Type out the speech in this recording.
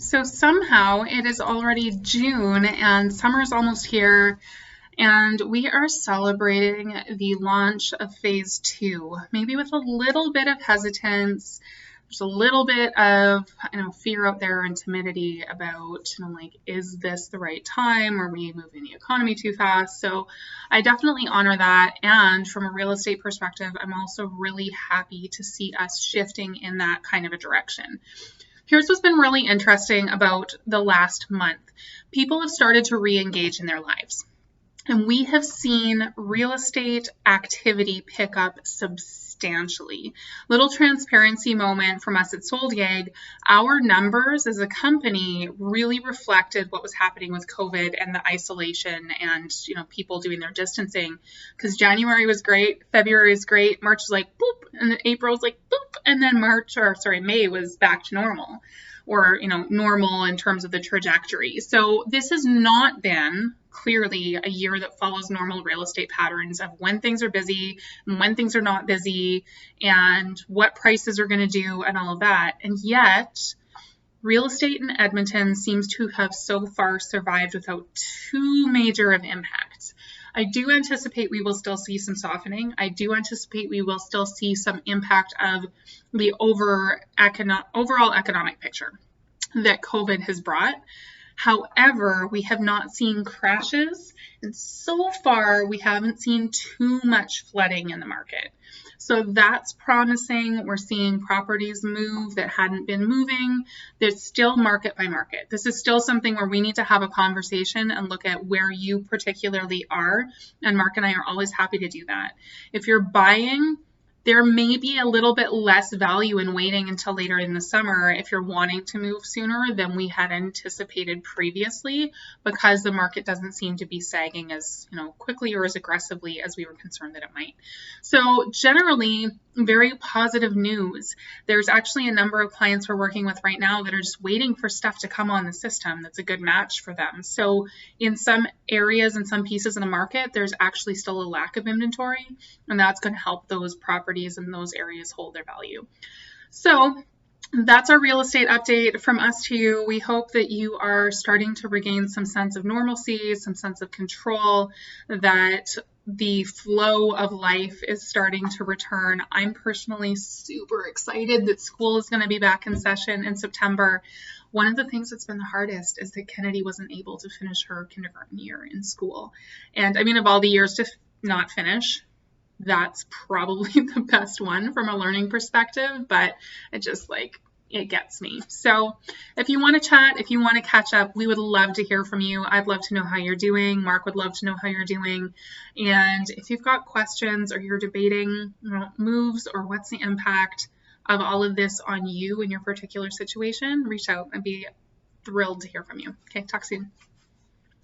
So somehow it is already June and summer's almost here, and we are celebrating the launch of phase two, maybe with a little bit of hesitance. There's a little bit of fear out there and timidity about like, is this the right time? Are we moving the economy too fast? So I definitely honor that. And from a real estate perspective, I'm also really happy to see us shifting in that kind of a direction. Here's what's been really interesting about the last month. People have started to re-engage in their lives. And we have seen real estate activity pick up substantially. Little transparency moment from us at SoldYag. Our numbers as a company really reflected what was happening with COVID and the isolation and people doing their distancing. Because January was great, February was great, March was like boop, and then April was like boop, and then May was back to normal. Or normal in terms of the trajectory. So this has not been clearly a year that follows normal real estate patterns of when things are busy and when things are not busy and what prices are going to do and all of that. And yet real estate in Edmonton seems to have so far survived without too major of impacts. I do anticipate we will still see some softening. I do anticipate we will still see some impact of the overall economic picture that COVID has brought. However, we have not seen crashes, and so far we haven't seen too much flooding in the market. So that's promising. We're seeing properties move that hadn't been moving. There's still market by market. This is still something where we need to have a conversation and look at where you particularly are. And Mark and I are always happy to do that. If you're buying, there may be a little bit less value in waiting until later in the summer if you're wanting to move sooner than we had anticipated previously, because the market doesn't seem to be sagging as quickly or as aggressively as we were concerned that it might. So generally, very positive news. There's actually a number of clients we're working with right now that are just waiting for stuff to come on the system that's a good match for them. So in some areas and some pieces of the market, there's actually still a lack of inventory, and that's going to help those properties in those areas hold their value. So that's our real estate update from us to you. We hope that you are starting to regain some sense of normalcy, some sense of control, that the flow of life is starting to return. I'm personally super excited that school is going to be back in session in September. One of the things that's been the hardest is that Kennedy wasn't able to finish her kindergarten year in school. And I mean, of all the years to not finish, that's probably the best one from a learning perspective, but it gets me. So if you want to chat, if you want to catch up, we would love to hear from you. I'd love to know how you're doing. Mark would love to know how you're doing. And if you've got questions or you're debating moves or what's the impact of all of this on you in your particular situation, reach out. I'd be thrilled to hear from you. Okay, talk soon.